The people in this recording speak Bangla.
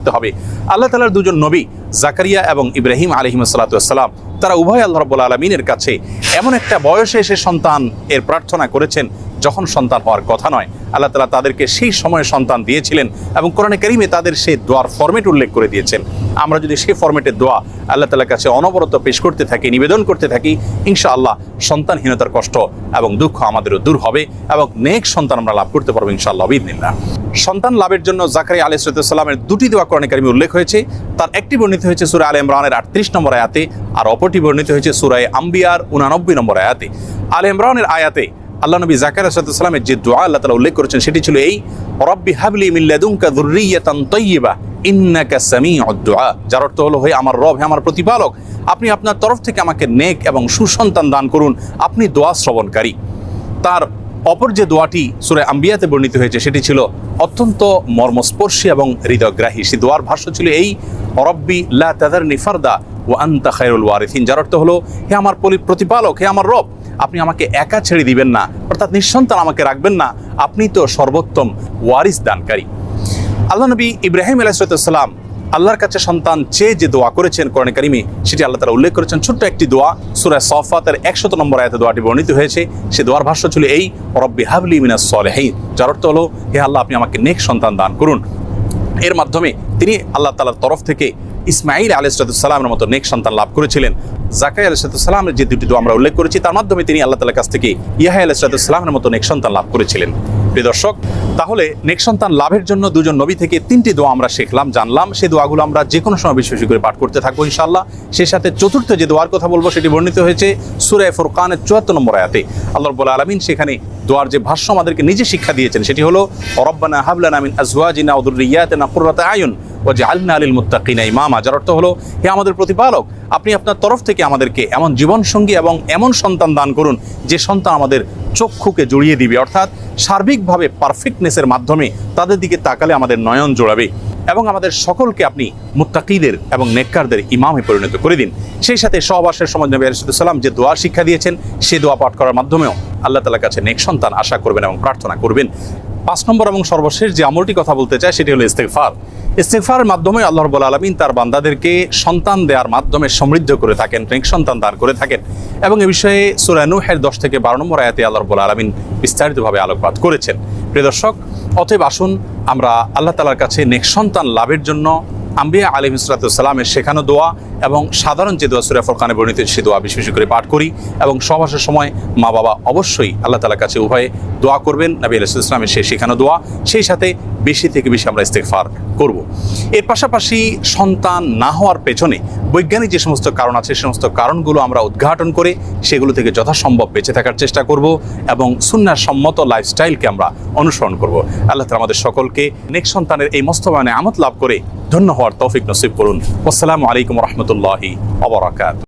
হবে। আল্লাহ তাআলার দুজন নবী জাকারিয়া এবং ইব্রাহিম আলাইহিস সালাতু ওয়াস সালাম তারা উভয় আল্লাহ রাব্বুল আলামিনের কাছে এমন একটা বয়সে এসে সন্তান এর প্রার্থনা করেছেন যখন সন্তান হওয়ার কথা নয়। আল্লাহ তাআলা তাদেরকে সেই সময়ে সন্তান দিয়েছিলেন এবং কোরআনে কারীমে তাদের সেই দোয়ার ফরম্যাট উল্লেখ করে দিয়েছেন। আমরা যদি সেই ফরম্যাটের দোয়া আল্লাহ তাআলার কাছে অনবরত পেশ করতে থাকি, নিবেদন করতে থাকি, ইনশাআল্লাহ সন্তানহীনতার কষ্ট এবং দুঃখ আমাদেরও দূর হবে এবং নেক সন্তান আমরা লাভ করতে পারবো ইনশাআল্লাহ বিইذنিল্লাহ। সন্তান লাভের জন্য জাকারিয়া আলাইহিস সালামের দুটি দোয়া কোরআনে কারীমে উল্লেখ হয়েছে। তার একটি বর্ণিত হয়েছে সূরা আলে ইমরানের 38 নম্বর আয়াতে, আর অপরটি বর্ণিত হয়েছে সূরা আম্বিয়ার 89 নম্বর আয়াতে। আলে ইমরানের আয়াতে আল্লাহ নবী জাকারিয়া আলাইহিস সালামের যে দোয়া আল্লাহ তাআলা উল্লেখ করেছেন সেটি ছিল এই, রব্বি হাবলি মিন লাদুনকা যুররিয়াতান তাইয়্যিবা ইন্নাকা সামিউদ দুআ, যার অর্থ হলো, হে আমার রব, হে আমার প্রতিপালক, আপনি আপনার তরফ থেকে আমাকে নেক এবং সুসন্তান দান করুন, আপনি দোয়া শ্রবণকারী। তার অপর যে দোয়াটি সূরা আম্বিয়াতে বর্ণিত হয়েছে সেটি ছিল অত্যন্ত মর্মস্পর্শী এবং হৃদয়গ্রাহী। সেই দোয়ার ভাষ্য ছিল এই, রব্বি লা তাযারনি ফারদা ওয়া আনতা খায়রুল ওয়ারিসিন, যার অর্থ হলো, হে আমার প্রতিপালক, হে আমার রব, আপনি আমাকে একা ছেড়ে দিবেন না, অর্থাৎ নিঃসন্তান আমাকে রাখবেন না, আপনি তো সর্বোত্তম ওয়ারিস দানকারী। আল্লাহ নবী ইব্রাহিম আলাইহিস সালাম আল্লাহর কাছে সন্তান চেয়ে যে দোয়া করেছেন কোরআনে কারীমে সেটি আল্লাহ তাআলা উল্লেখ করেছেন ছোট্ট একটি দোয়া সূরা সাফফাতের 100 নম্বর আয়াতে দোয়াটি বর্ণিত হয়েছে। সে দোয়ার ভাষ্য ছিল এই, রব্বি হাবলি মিনাস সালিহিন, যার অর্থ হলো, হে আল্লাহ, আপনি আমাকে নেক সন্তান দান করুন। এর মাধ্যমে তিনি আল্লাহ তাআলার তরফ থেকে ইসমাঈল আলাইহিস সালামের মতো নেক সন্তান লাভ করেছিলেন। জাকারিয়া আলাইহিস সালামের যে দুটি দোয়া আমরা উল্লেখ করেছি তার মাধ্যমে তিনি আল্লাহ তাআলার কাছ থেকে ইয়াহইয়া আলাইহিস সালামের মতো নেক সন্তান লাভ করেছিলেন। প্রিয় দর্শক, তাহলে নেক সন্তান লাভের জন্য দুজন নবী থেকে 3টি দোয়া আমরা শিখলাম, জানলাম। সেই দোয়াগুলো আমরা যে কোনো সময় বেশি বেশি করে পাঠ করতে থাকবো ইনশাআল্লাহ। সেই সাথে চতুর্থ যে দোয়ার কথা বলবো সেটি বর্ণিত হয়েছে সূরা ফুরকানের 74 নম্বর আয়াতে। আল্লাহ রাব্বুল আলামিন সেখানে দোয়ার যে ভাষ্য আমাদেরকে নিজে শিক্ষা দিয়েছেন সেটি হলো, রব্বানা হাব লানা মিন আজওয়াজিনা ওয়া যুররিয়াতিনা কুররাতা আয়ুন ওয়াজআলনা লিল মুত্তাকিনা ইমামা, যার অর্থ হলো, হে আমাদের প্রতিপালক, আপনি আপনার তরফ থেকে আমাদেরকে এমন জীবনসঙ্গী এবং এমন সন্তান দান করুন যে সন্তান আমাদের চক্ষুকে জড়িয়ে দিবে, অর্থাৎ সার্বিকভাবে পারফেক্টনেসের মাধ্যমে তাদের দিকে তাকালে আমাদের নয়ন জোড়াবে, এবং আমাদের সকলকে আপনি মুত্তাকিদের এবং নেককারদের ইমামে পরিণত করে দিন। সেই সাথে সহবাসের সময় নবী আলাইহিস সালাম যে দোয়া শিক্ষা দিয়েছেন সেই দোয়া পাঠ করার মাধ্যমেও আল্লাহ তাআলার কাছে নেক সন্তান আশা করবেন এবং প্রার্থনা করবেন। 5 নম্বর এবং সর্বশেষ যে আমলটি কথা বলতে চাই সেটি হলো ইস্তেগফার। ইস্তেগফারের মাধ্যমে আল্লাহ রাব্বুল আলামিন তার বান্দাদেরকে সন্তান দেওয়ার মাধ্যমে সমৃদ্ধ করে থাকেন, নেক সন্তান দান করে থাকেন, এবং এ বিষয়ে সূরা নূহের 10 থেকে 12 নম্বর আয়াতে আল্লাহ রাব্বুল আলামিন বিস্তারিতভাবে আলোকপাত করেছেন। প্রিয় দর্শক, অতএব আসুন আমরা আল্লাহ তাআলার কাছে নেক সন্তান লাভের জন্য আম্বিয়া আলাইহিস সালামের শেখানো দোয়া এবং সাধারণ যে দোয়া সূরা ফুরকানে বর্ণিত সে দোয়া বেশি বেশি করে পাঠ করি, এবং সহবাসের সময় মা বাবা অবশ্যই আল্লাহ তাআলার কাছে উভয়ে দোয়া করবেন, নবী আলাইহিস সালামের সেই শেখানো দোয়া, সেই সাথে বেশি থেকে বেশি আমরা ইস্তেগফার করব। এর পাশাপাশি সন্তান না হওয়ার পেছনে বৈজ্ঞানিক যে সমস্ত কারণ আছে সে সমস্ত কারণগুলো আমরা উদ্ঘাটন করে সেগুলো থেকে যথাসম্ভব বেঁচে থাকার চেষ্টা করব এবং সুন্নাহ সম্মত লাইফস্টাইলকে আমরা অনুসরণ করব। আল্লাহ তাআলা আমাদের সকলকে নেক সন্তানের এই মস্তবায়নে নিয়ামত লাভ করে ধন্য হওয়ার তৌফিক নসিব করুন। আসসালামু আলাইকুম ওয়া রাহমাতুল্লাহি ওয়া বারাকাতুহু।